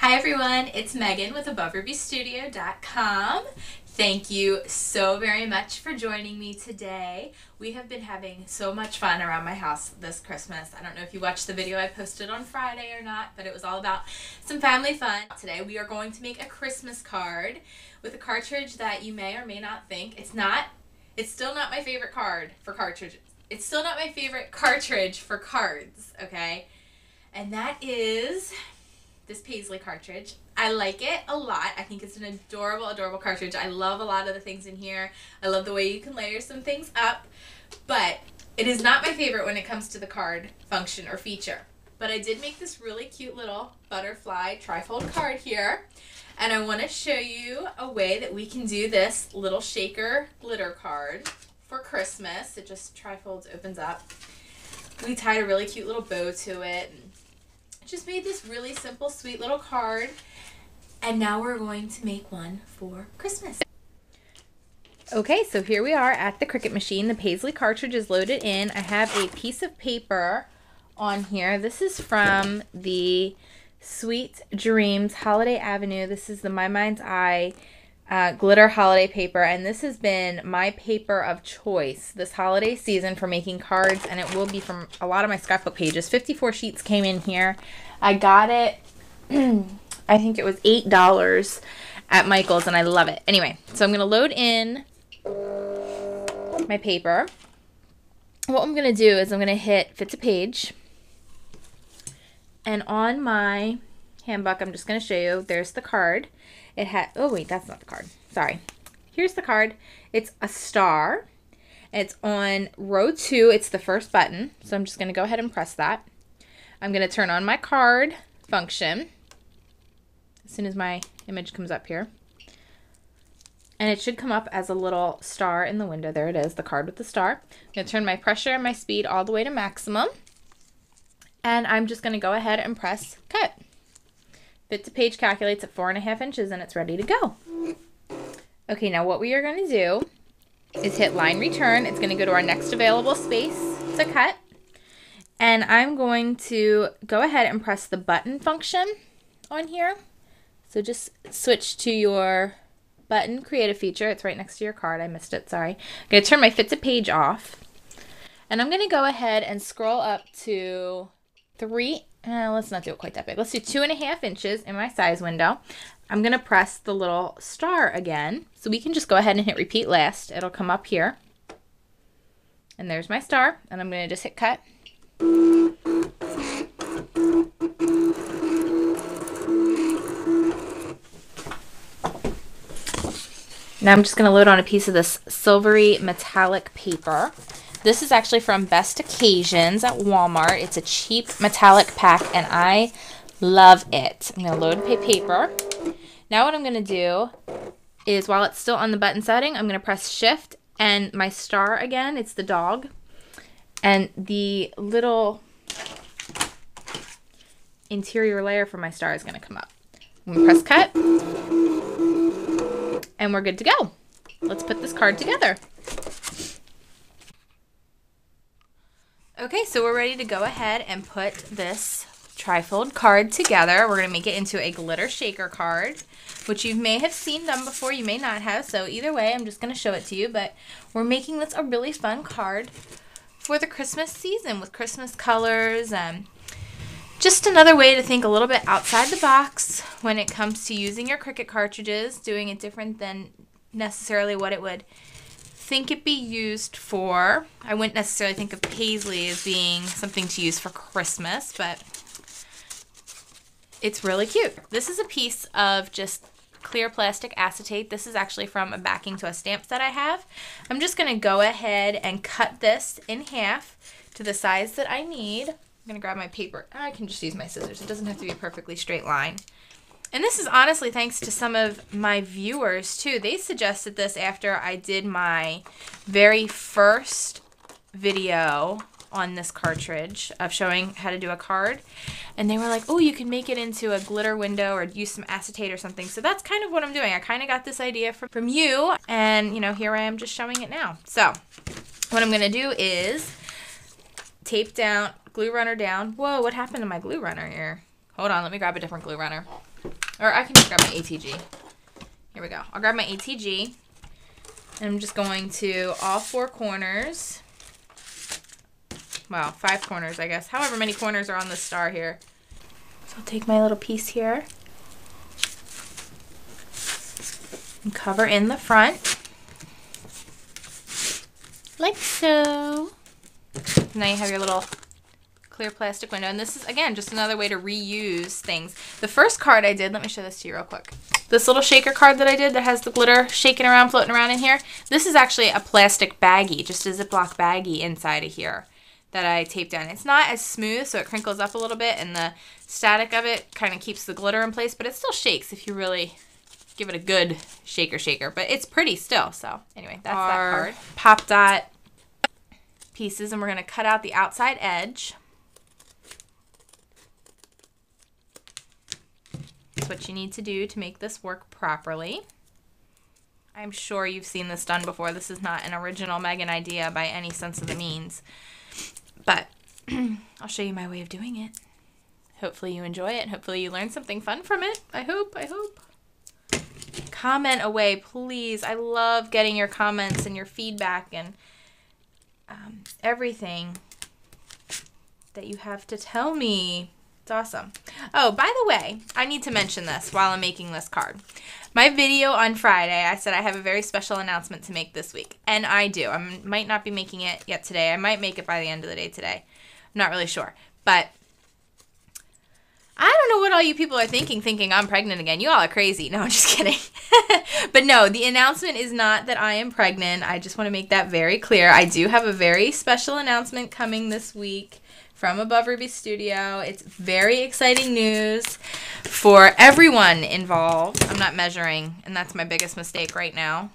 Hi everyone, it's Megan with AboveRubyStudio.com. Thank you so very much for joining me today. We have been having so much fun around my house this Christmas. I don't know if you watched the video I posted on Friday or not, but it was all about some family fun. Today we are going to make a Christmas card with a cartridge that you may or may not think. It's still not my favorite card for cartridges. It's still not my favorite cartridge for cards, okay? And that is this Paisley cartridge. I like it a lot. I think it's an adorable, adorable cartridge. I love a lot of the things in here. I love the way you can layer some things up, but it is not my favorite when it comes to the card function or feature. But I did make this really cute little butterfly trifold card here, and I want to show you a way that we can do this little shaker glitter card for Christmas. It just trifolds, opens up. We tied a really cute little bow to it. And just made this really simple, sweet little card, and now we're going to make one for Christmas. Okay, so here we are at the Cricut machine. The Paisley cartridge is loaded in. I have a piece of paper on here. This is from the Sweet Dreams Holiday Avenue. This is the My Mind's Eye glitter holiday paper, and this has been my paper of choice this holiday season for making cards, and it will be from a lot of my scrapbook pages. 54 sheets came in here. I got it I think it was $8 at Michael's, and I love it. Anyway, so I'm going to load in my paper. What I'm going to do is I'm going to hit fit to page, and on my handbook I'm just going to show you, there's the card. It had, oh wait, that's not the card. Sorry. Here's the card. It's a star. It's on row 2. It's the first button. So I'm just going to go ahead and press that. I'm going to turn on my card function as soon as my image comes up here. And it should come up as a little star in the window. There it is, the card with the star. I'm going to turn my pressure and my speed all the way to maximum. And I'm just going to go ahead and press cut. Fit to page calculates at 4.5 inches, and it's ready to go. Okay, now what we are going to do is hit line return. It's going to go to our next available space to cut. And I'm going to go ahead and press the button function on here. So just switch to your button, create a feature. It's right next to your card. I missed it, sorry. I'm going to turn my fit to page off. And I'm going to go ahead and scroll up to let's not do it quite that big. Let's do 2.5 inches in my size window. I'm going to press the little star again. So we can just go ahead and hit repeat last. It'll come up here. And there's my star. And I'm going to just hit cut. Now I'm just going to load on a piece of this silvery metallic paper. This is actually from Best Occasions at Walmart. It's a cheap metallic pack, and I love it. I'm going to load paper. Now what I'm going to do is, while it's still on the button setting, I'm going to press Shift, and my star again, it's the dog, and the little interior layer for my star is going to come up. I'm going to press Cut, and we're good to go. Let's put this card together. Okay, so we're ready to go ahead and put this trifold card together. We're going to make it into a glitter shaker card, which you may have seen done before, you may not have. So either way, I'm just going to show it to you. But we're making this a really fun card for the Christmas season with Christmas colors. Just another way to think a little bit outside the box when it comes to using your Cricut cartridges, doing it different than necessarily what it would think it be used for. I wouldn't necessarily think of Paisley as being something to use for Christmas, but it's really cute. This is a piece of just clear plastic acetate. This is actually from a backing to a stamp set I have. I'm just going to go ahead and cut this in half to the size that I need. I'm going to grab my paper. I can just use my scissors. It doesn't have to be a perfectly straight line. And this is honestly thanks to some of my viewers too. They suggested this after I did my very first video on this cartridge of showing how to do a card. And they were like, oh, you can make it into a glitter window or use some acetate or something. So that's kind of what I'm doing. I kind of got this idea from you, and you know, here I am just showing it now. So what I'm going to do is tape down, glue runner down. Whoa, what happened to my glue runner here? Hold on, let me grab a different glue runner. Or I can just grab my ATG. Here we go. I'll grab my ATG. And I'm just going to all 4 corners. Well, 5 corners, I guess. However many corners are on the star here. So I'll take my little piece here. And cover in the front. Like so. Now you have your little clear plastic window. And this is, again, just another way to reuse things. The first card I did, let me show this to you real quick. This little shaker card that I did that has the glitter shaking around, floating around in here. This is actually a plastic baggie, just a Ziploc baggie inside of here that I taped down. It's not as smooth, so it crinkles up a little bit, and the static of it kind of keeps the glitter in place, but it still shakes if you really give it a good shaker. But it's pretty still, so anyway, that's that card. Pop dot pieces, and we're going to cut out the outside edge. That's what you need to do to make this work properly. I'm sure you've seen this done before. This is not an original Megan idea by any sense of the means. But I'll show you my way of doing it. Hopefully you enjoy it. Hopefully you learn something fun from it. I hope. Comment away, please. I love getting your comments and your feedback and everything that you have to tell me. It's awesome. Oh, by the way, I need to mention this while I'm making this card. My video on Friday, I said I have a very special announcement to make this week. And I do. I might not be making it yet today. I might make it by the end of the day today. I'm not really sure. But I don't know what all you people are thinking I'm pregnant again. You all are crazy. No, I'm just kidding. But no, the announcement is not that I am pregnant. I just want to make that very clear. I do have a very special announcement coming this week from Above Ruby Studio. It's very exciting news for everyone involved. I'm not measuring, and that's my biggest mistake right now.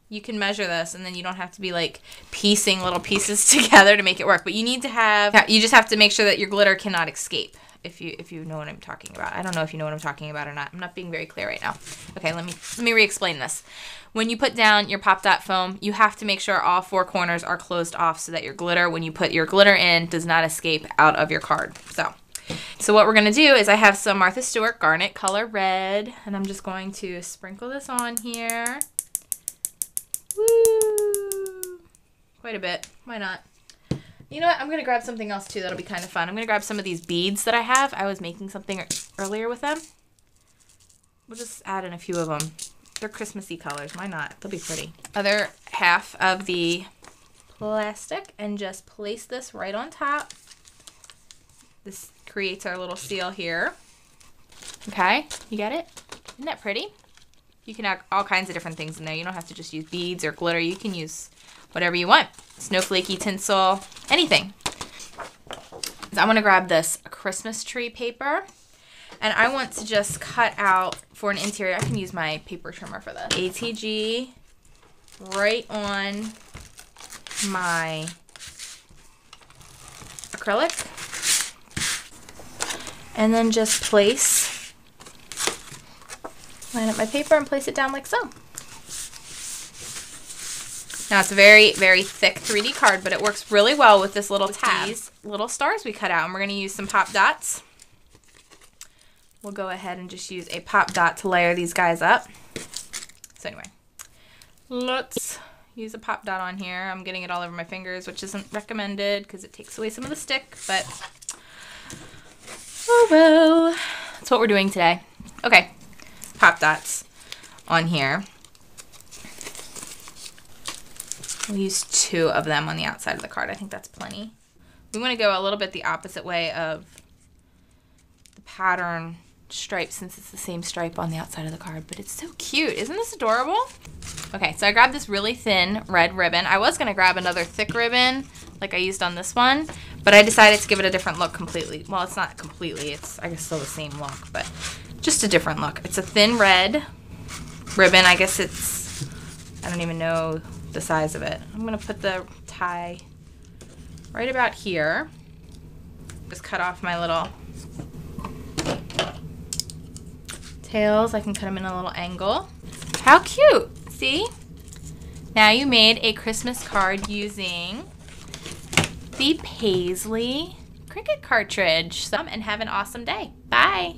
You can measure this, and then you don't have to be like piecing little pieces together to make it work. But you need to have, you just have to make sure that your glitter cannot escape. If you know what I'm talking about. I don't know if you know what I'm talking about or not. I'm not being very clear right now. Okay, let me re-explain this. When you put down your Pop Dot foam, you have to make sure all 4 corners are closed off so that your glitter, when you put your glitter in, does not escape out of your card. So what we're going to do is I have some Martha Stewart Garnet Color Red, and I'm just going to sprinkle this on here. Woo! Quite a bit. Why not? You know what? I'm going to grab something else, too. That'll be kind of fun. I'm going to grab some of these beads that I have. I was making something earlier with them. We'll just add in a few of them. They're Christmassy colors. Why not? They'll be pretty. Other half of the plastic, and just place this right on top. This creates our little seal here. Okay? You get it? Isn't that pretty? You can add all kinds of different things in there. You don't have to just use beads or glitter. You can use whatever you want. Snowflakey tinsel, anything. So I'm going to grab this Christmas tree paper, and I want to just cut out for an interior. I can use my paper trimmer for this. ATG right on my acrylic, and then just line up my paper and place it down like so. Now it's a very, very thick 3D card, but it works really well with this little tab. These little stars we cut out, and we're going to use some Pop Dots. We'll go ahead and just use a Pop Dot to layer these guys up. So anyway, let's use a Pop Dot on here. I'm getting it all over my fingers, which isn't recommended because it takes away some of the stick, but oh well. That's what we're doing today. Okay, Pop Dots on here. We'll use 2 of them on the outside of the card. I think that's plenty. We want to go a little bit the opposite way of the pattern stripe, since it's the same stripe on the outside of the card, but it's so cute. Isn't this adorable? Okay, so I grabbed this really thin red ribbon. I was going to grab another thick ribbon like I used on this one, but I decided to give it a different look completely. Well, it's not completely. It's, I guess, still the same look, but just a different look. It's a thin red ribbon. I guess it's, I don't even know the size of it. I'm going to put the tie right about here. Just cut off my little tails. I can cut them in a little angle. How cute! See? Now you made a Christmas card using the Paisley Cricut cartridge. And have an awesome day. Bye!